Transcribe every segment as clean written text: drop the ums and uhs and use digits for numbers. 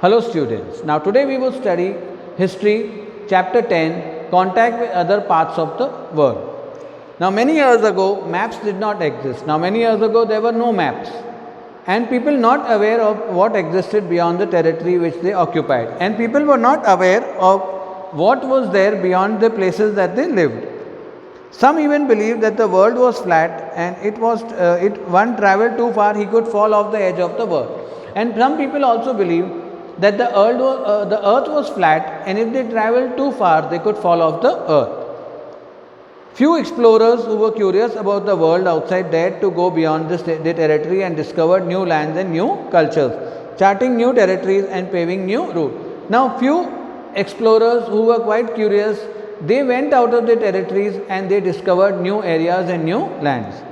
Hello students, now today we will study History Chapter 10, Contact with Other Parts of the World. Now many years ago maps did not exist. Now many years ago there were no maps and people not aware of what existed beyond the territory which they occupied, and people were not aware of what was there beyond the places that they lived. Some even believed that the world was flat and one traveled too far he could fall off the edge of the world. And some people also believed that the earth was flat, and if they traveled too far they could fall off the earth. Few explorers who were curious about the world outside dared to go beyond the territory and discovered new lands and new cultures, charting new territories and paving new routes. Now few explorers who were quite curious, they went out of the territories and they discovered new areas and new lands.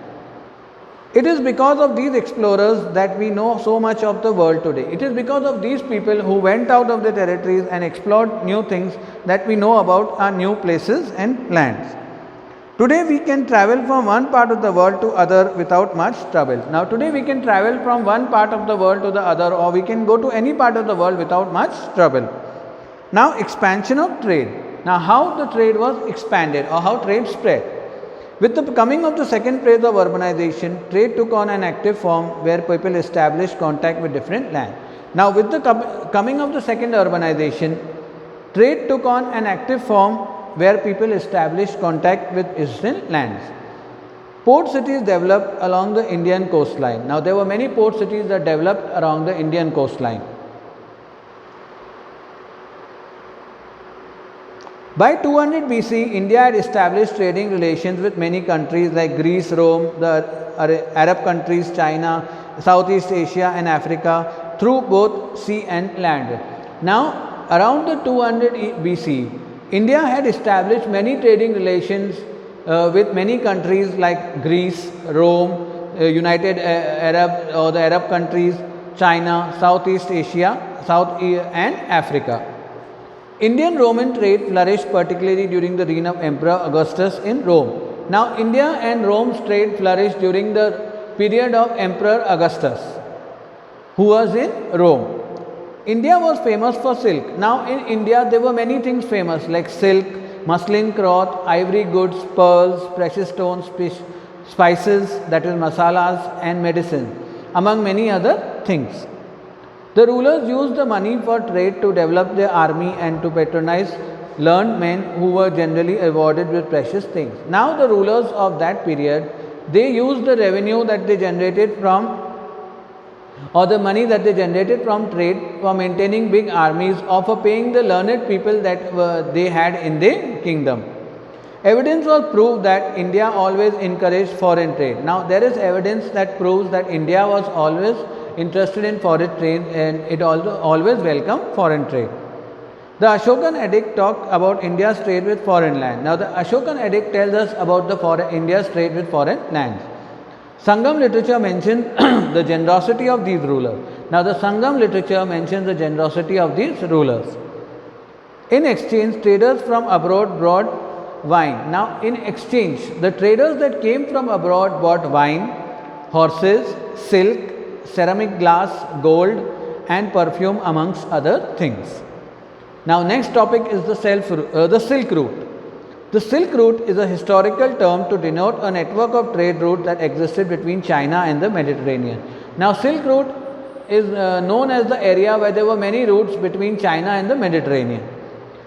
It is because of these explorers that we know so much of the world today. It is because of these people who went out of the territories and explored new things that we know about our new places and lands. Today we can travel from one part of the world to other without much trouble. Now today we can travel from one part of the world to the other, or we can go to any part of the world without much trouble. Now expansion of trade. Now how the trade was expanded or how trade spread. With the coming of the second phase of urbanization, trade took on an active form where people established contact with different lands. Now with the coming of the second urbanization, trade took on an active form where people established contact with distant lands. Port cities developed along the Indian coastline. Now there were many port cities that developed along the Indian coastline. By 200 BC, India had established trading relations with many countries like Greece, Rome, the Arab countries, China, Southeast Asia and Africa through both sea and land. Now around the 200 BC, India had established many trading relations with many countries like Greece, Rome, United Arab or the Arab countries, China, Southeast Asia, and Africa. Indian Roman trade flourished particularly during the reign of Emperor Augustus in Rome. Now India and Rome's trade flourished during the period of Emperor Augustus, who was in Rome. India was famous for silk. Now in India there were many things famous like silk, muslin cloth, ivory goods, pearls, precious stones, spices, that is masalas, and medicine, among many other things. The rulers used the money for trade to develop their army and to patronize learned men who were generally awarded with precious things. Now the rulers of that period, they used the revenue that they generated from, or the money that they generated from trade, for maintaining big armies or for paying the learned people that they had in their kingdom. Evidence was proved that India always encouraged foreign trade. Now there is evidence that proves that India was always interested in foreign trade and it also always welcomed foreign trade. The Ashokan Edict talked about India's trade with foreign land. Now the Ashokan Edict tells us about India's trade with foreign lands. Sangam literature mentions the generosity of these rulers. Now the Sangam literature mentions the generosity of these rulers. In exchange, traders from abroad brought wine. Now in exchange, the traders that came from abroad bought wine, horses, silk, ceramic glass, gold and perfume amongst other things. Now next topic is the Silk Route. The Silk Route is a historical term to denote a network of trade routes that existed between China and the Mediterranean. Now Silk Route is known as the area where there were many routes between China and the Mediterranean.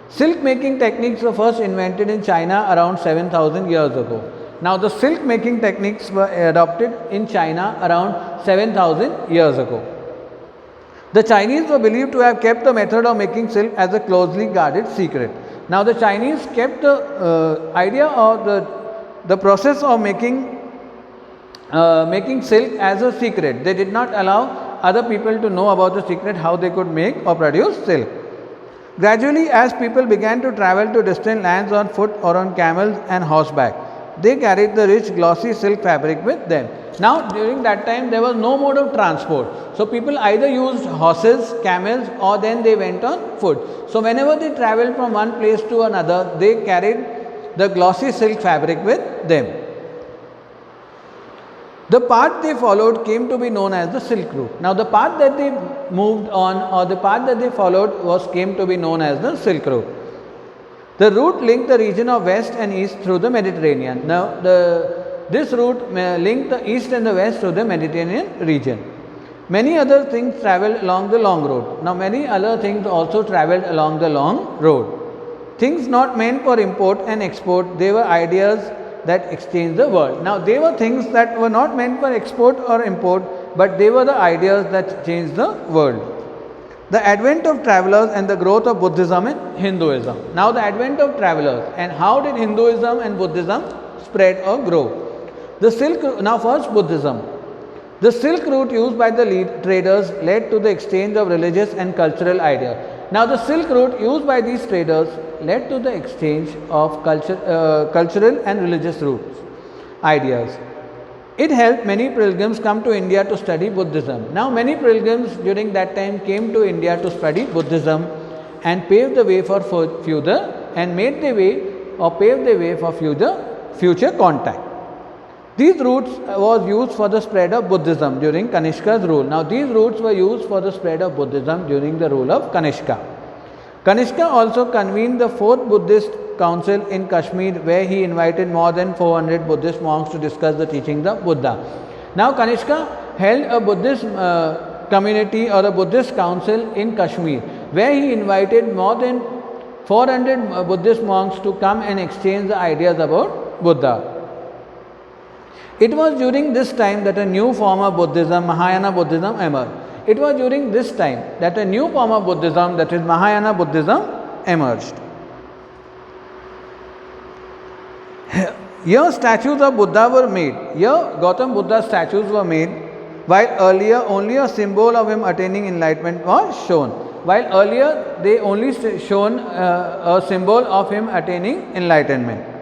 Silk making techniques were first invented in China around 7,000 years ago. Now the silk making techniques were adopted in China around 7,000 years ago. The Chinese were believed to have kept the method of making silk as a closely guarded secret. Now the Chinese kept the idea or the process of making silk as a secret. They did not allow other people to know about the secret how they could make or produce silk. Gradually, as people began to travel to distant lands on foot or on camels and horseback, they carried the rich glossy silk fabric with them. Now during that time there was no mode of transport. So people either used horses, camels, or then they went on foot. So whenever they traveled from one place to another, they carried the glossy silk fabric with them. The path they followed came to be known as the Silk Route. Now the path that they moved on, or the path that they followed, came to be known as the Silk Route. The route linked the region of west and east through the Mediterranean. Now this route linked the east and the west through the Mediterranean region. Many other things travelled along the long road. Now many other things also travelled along the long road. Things not meant for import and export, they were ideas that exchanged the world. Now they were things that were not meant for export or import, but they were the ideas that changed the world. The advent of travelers and the growth of Buddhism and Hinduism. Now the advent of travelers, and how did Hinduism and Buddhism spread or grow? Now first Buddhism. The Silk Route used by the traders led to the exchange of religious and cultural ideas. Now the Silk Route used by these traders led to the exchange of cultural and religious ideas. It helped many pilgrims come to India to study Buddhism. Now many pilgrims during that time came to India to study Buddhism and paved the way for future contact. These routes was used for the spread of Buddhism during Kanishka's rule. Now these routes were used for the spread of Buddhism during the rule of Kanishka. Kanishka also convened the 4th Buddhist Council in Kashmir, where he invited more than 400 Buddhist monks to discuss the teachings of Buddha. Now Kanishka held a Buddhist community or a Buddhist council in Kashmir, where he invited more than 400 Buddhist monks to come and exchange the ideas about Buddha. It was during this time that a new form of Buddhism, Mahayana Buddhism, emerged. It was during this time that a new form of Buddhism, that is Mahayana Buddhism, emerged. Here statues of Buddha were made. Here Gautam Buddha statues were made, while earlier only a symbol of him attaining enlightenment was shown. While earlier they only shown a symbol of him attaining enlightenment.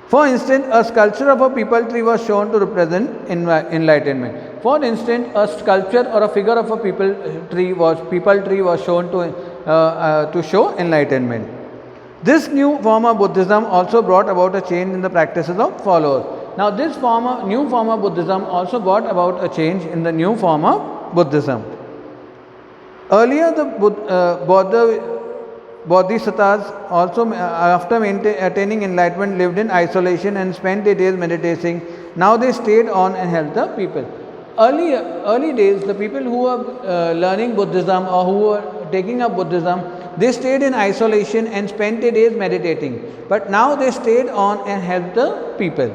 For instance, a sculpture of a peepal tree was shown to represent enlightenment. For instance, a sculpture or a figure of a peepal tree was shown to show enlightenment. This new form of Buddhism also brought about a change in the practices of followers. Now, this new form of Buddhism also brought about a change in the new form of Buddhism. Earlier, the Bodhisattvas also, after attaining enlightenment, lived in isolation and spent their days meditating. Now they stayed on and helped the people. Early days, the people who were learning Buddhism or who were taking up Buddhism, they stayed in isolation and spent their days meditating. But now they stayed on and helped the people.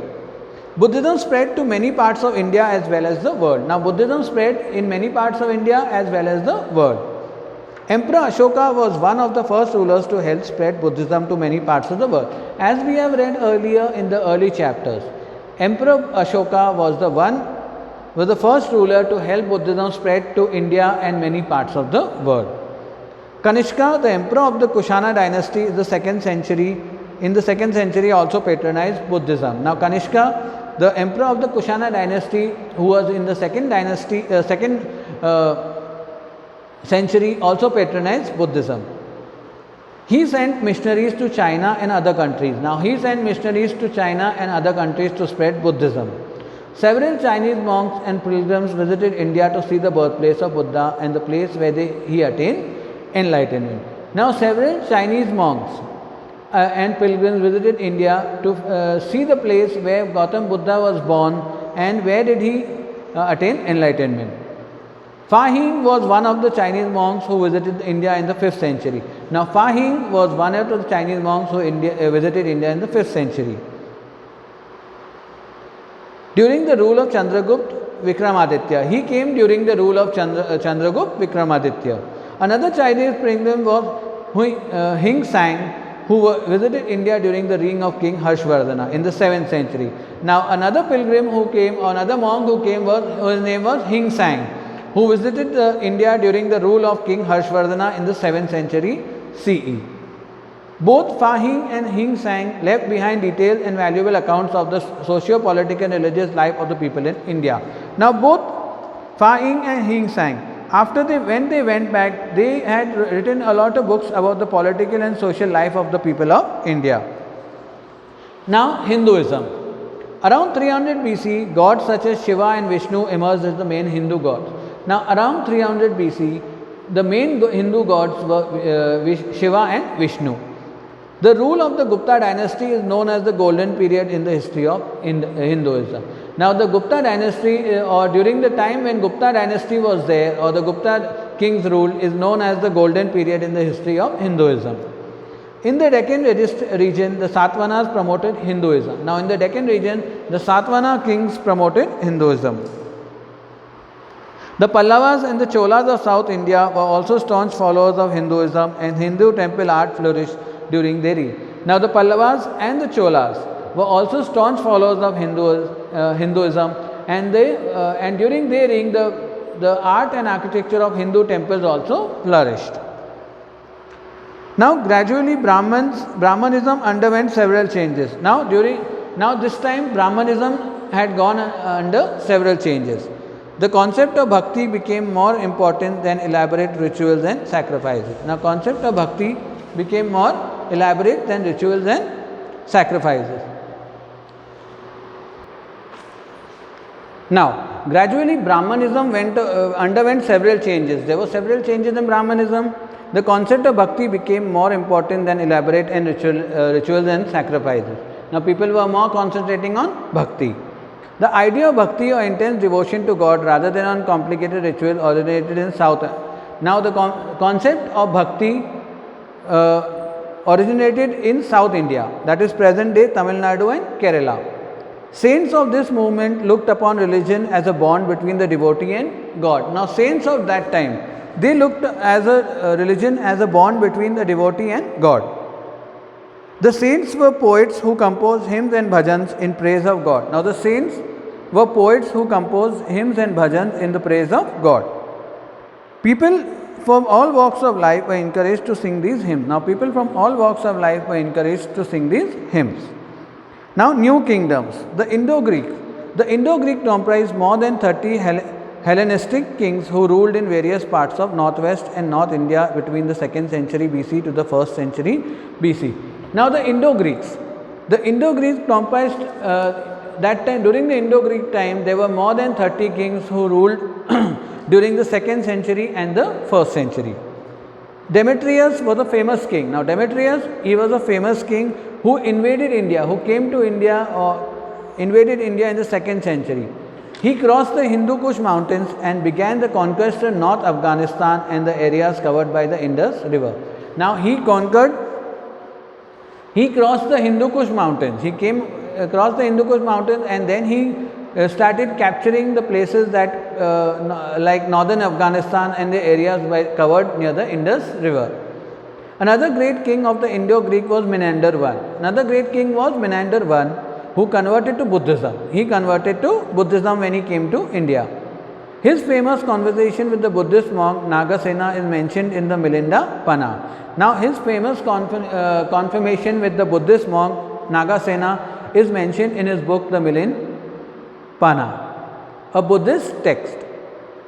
Buddhism spread to many parts of India as well as the world. Now Buddhism spread in many parts of India as well as the world. Emperor Ashoka was one of the first rulers to help spread Buddhism to many parts of the world. As we have read earlier in the early chapters, Emperor Ashoka was the first ruler to help Buddhism spread to India and many parts of the world. Kanishka, the emperor of the Kushana dynasty, in the 2nd century also patronized Buddhism. Now Kanishka, the emperor of the Kushana dynasty, who was in the 2nd century, also patronized Buddhism. He sent missionaries to China and other countries. Now he sent missionaries to China and other countries to spread Buddhism. Several Chinese monks and pilgrims visited India to see the birthplace of Buddha and the place where he attained enlightenment. Now several Chinese monks and pilgrims visited India to see the place where Gautam Buddha was born and where did he attain enlightenment. Fa Hing was one of the Chinese monks who visited India in the 5th century. Now Fa Hing was one of the Chinese monks who visited India in the 5th century. During the rule of Chandragupta Vikramaditya. He came during the rule of Chandragupta Vikramaditya. Another Chinese pilgrim was Hing Sang, who visited India during the reign of King Harshvardhana in the 7th century. Now another pilgrim who came, another monk who came, whose name was Hing Sang, who visited India during the rule of King Harshvardhana in the 7th century CE. Both Fa Hing and Hing Sang left behind detailed and valuable accounts of the socio-political and religious life of the people in India. Now both Fa Hing and Hing Sang, when they went back, they had written a lot of books about the political and social life of the people of India. Now Hinduism. Around 300 BC, gods such as Shiva and Vishnu emerged as the main Hindu gods. Now, around 300 BC, the main Hindu gods were Shiva and Vishnu. The rule of the Gupta dynasty is known as the golden period in the history of Hinduism. Now, the Gupta dynasty, or during the time when Gupta dynasty was there, or the Gupta king's rule, is known as the golden period in the history of Hinduism. In the Deccan region, the Satavahanas promoted Hinduism. Now, in the Deccan region, the Satavahana kings promoted Hinduism. The Pallavas and the Cholas of South India were also staunch followers of Hinduism, and Hindu temple art flourished during their reign. Now, the Pallavas and the Cholas were also staunch followers of Hinduism, and during their reign, the art and architecture of Hindu temples also flourished. Now, gradually Brahmanism underwent several changes. Now, this time Brahmanism had gone under several changes. The concept of bhakti became more important than elaborate rituals and sacrifices. Now, concept of bhakti became more elaborate than rituals and sacrifices. Now, gradually Brahmanism underwent several changes. There were several changes in Brahmanism. The concept of bhakti became more important than elaborate and rituals and sacrifices. Now, people were more concentrating on bhakti. The idea of bhakti or intense devotion to God rather than on complicated ritual originated in South. Now, the concept of bhakti originated in South India, that is present day Tamil Nadu and Kerala. Saints of this movement looked upon religion as a bond between the devotee and God. Now, saints of that time, they looked as a religion as a bond between the devotee and God. The saints were poets who composed hymns and bhajans in praise of God. Now, the saints were poets who composed hymns and bhajans in the praise of God. People from all walks of life were encouraged to sing these hymns. Now, people from all walks of life were encouraged to sing these hymns. Now, new kingdoms. The Indo-Greek. The Indo-Greek comprised more than 30 Hellenistic kings who ruled in various parts of northwest and north India between the 2nd century BC to the 1st century BC. Now, the Indo-Greeks. The Indo-Greeks comprised that time, during the Indo-Greek time, there were more than 30 kings who ruled during the 2nd century and the 1st century. Demetrius was a famous king. Now, Demetrius, he was a famous king who invaded India, who came to India or invaded India in the 2nd century. He crossed the Hindu Kush mountains and began the conquest of North Afghanistan and the areas covered by the Indus River. Now, he crossed the Hindu Kush mountains. He came across the Hindu Kush mountains, and then he started capturing the places that like northern Afghanistan and the areas covered near the Indus River. Another great king of the Indo-Greek was Menander I. Another great king was Menander I, who converted to Buddhism. He converted to Buddhism when he came to India. His famous conversation with the Buddhist monk Nagasena is mentioned in the Milinda Pana. Now, his famous confirmation with the Buddhist monk Nagasena is mentioned in his book the Milinda Pana, a Buddhist text.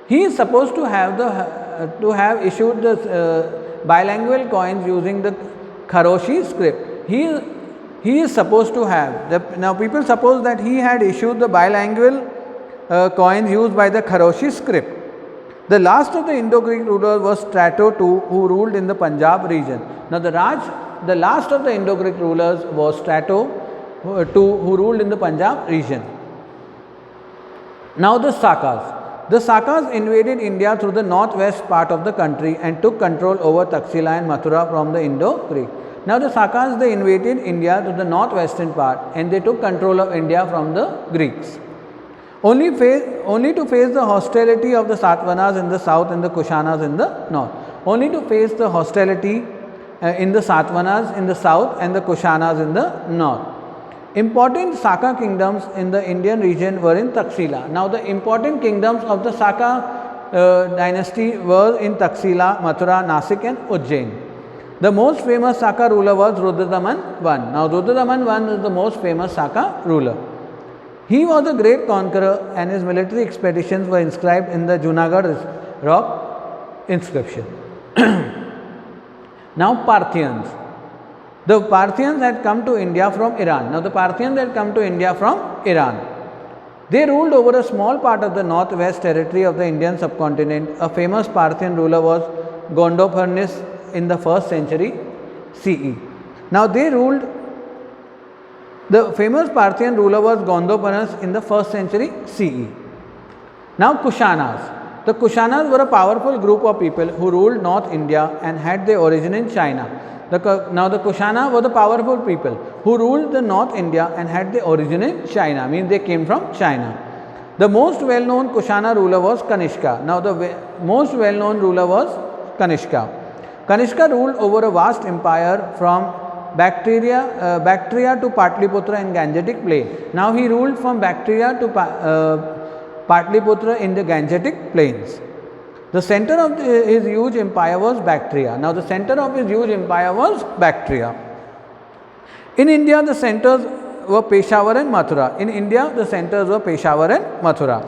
He is supposed to have issued the bilingual coins using the Kharoshi script. He is supposed to have. Now, people suppose that he had issued the bilingual coins used by the Kharoshi script. The last of the Indo-Greek rulers was Strato II, who ruled in the Punjab region. Now, the last of the Indo-Greek rulers was Strato II, who ruled in the Punjab region. Now, the Sakas. The Sakas invaded India through the northwest part of the country and took control over Taxila and Mathura from the Indo-Greek. Now, the Sakas, they invaded India to the northwestern part and they took control of India from the Greeks. Only to face the hostility of the Satavahanas in the south and the Kushanas in the north. Only to face the hostility in the Satavahanas in the south and the Kushanas in the north. Important Saka kingdoms in the Indian region were in Taxila. Now, the important kingdoms of the Saka dynasty were in Taxila, Mathura, Nasik and Ujjain. The most famous Saka ruler was Rudradaman I. Now, Rudradaman I is the most famous Saka ruler. He was a great conqueror and his military expeditions were inscribed in the Junagadh rock inscription. Now, Parthians. The Parthians had come to India from Iran. Now, the Parthians had come to India from Iran. They ruled over a small part of the northwest territory of the Indian subcontinent. A famous Parthian ruler was Gondophares in the 1st century CE. Now they ruled, the famous Parthian ruler was Gondophares in the 1st century CE. Now Kushanas. The Kushanas were a powerful group of people who ruled North India and had their origin in China. Now the Kushana were the powerful people who ruled the North India and had their origin in China, means they came from China. The most well-known Kushana ruler was Kanishka. Now the most well-known ruler was Kanishka. Kanishka ruled over a vast empire from Bactria to Patliputra in Gangetic Plain. Now he ruled from Bactria to Patliputra in the Gangetic Plains. The center of his huge empire was Bactria. Now the center of his huge empire was Bactria. In India, the centers were Peshawar and Mathura.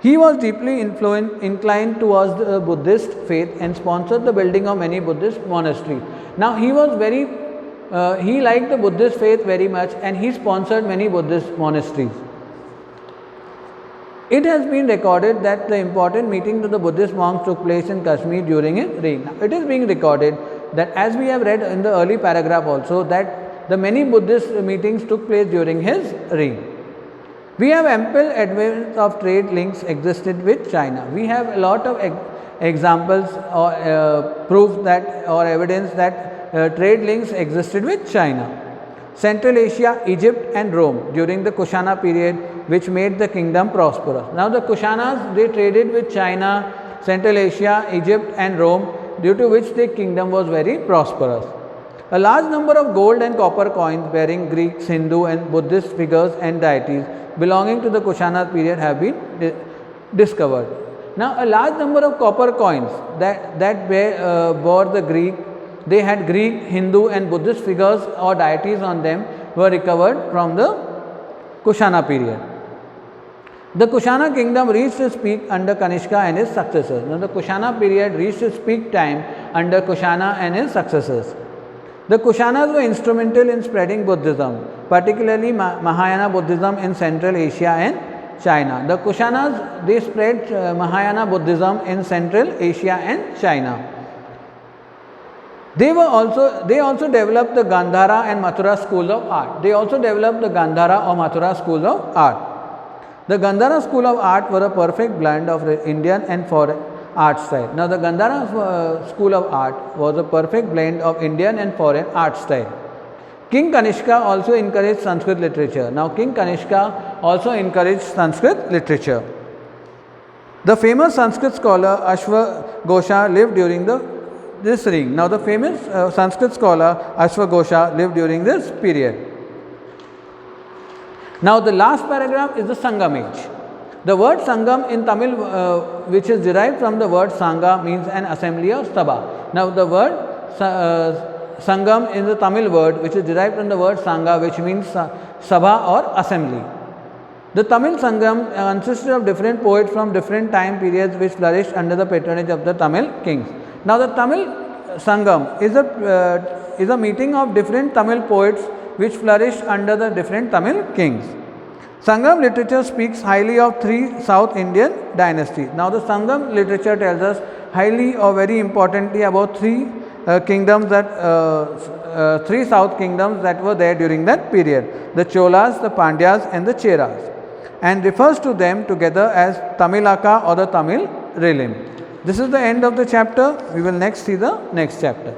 He was deeply inclined towards the Buddhist faith and sponsored the building of many Buddhist monasteries. Now he liked the Buddhist faith very much and he sponsored many Buddhist monasteries. It has been recorded that the important meetings of the Buddhist monks took place in Kashmir during his reign. Now, it is being recorded that, as we have read in the early paragraph also, that the many Buddhist meetings took place during his reign. We have ample evidence of trade links existed with China. We have a lot of examples or proof that or evidence that trade links existed with China. Central Asia, Egypt and Rome during the Kushana period, which made the kingdom prosperous. Now the Kushanas, they traded with China, Central Asia, Egypt and Rome, due to which the kingdom was very prosperous. A large number of gold and copper coins bearing Greek, Hindu and Buddhist figures and deities belonging to the Kushana period have been discovered. Now a large number of copper coins that bore the Greek, they had Greek, Hindu and Buddhist figures or deities on them, were recovered from the Kushana period. The Kushana kingdom reached its peak under Kanishka and his successors. Now the Kushana period reached its peak time under Kushana and his successors. The Kushanas were instrumental in spreading Buddhism, particularly Mahayana Buddhism in Central Asia and China. The Kushanas, they spread Mahayana Buddhism in Central Asia and China. They also developed the Gandhara and Mathura schools of art. The Gandhara school of art were a perfect blend of Indian and foreign art style. Now the Gandhara school of art was a perfect blend of Indian and foreign art style. King Kanishka also encouraged Sanskrit literature. Now King Kanishka also encouraged Sanskrit literature. The famous Sanskrit scholar Ashwagosha lived during this reign. Now the famous Sanskrit scholar Ashwagosha lived during this period. Now the last paragraph is the Sangam age. The word Sangam in Tamil, which is derived from the word Sangha, means an assembly or sabha. Now the word Sangam is the Tamil word which is derived from the word Sangha, which means sabha or assembly. The Tamil Sangam consisted of different poets from different time periods which flourished under the patronage of the Tamil kings. Now the Tamil Sangam is a meeting of different Tamil poets which flourished under the different Tamil kings. Sangam literature speaks highly of three South Indian dynasties. Now the Sangam literature tells us highly or very importantly about three South kingdoms that were there during that period: the Cholas, the Pandyas and the Cheras, and refers to them together as Tamilaka or the Tamil realm. This is the end of the chapter. We will next see the next chapter.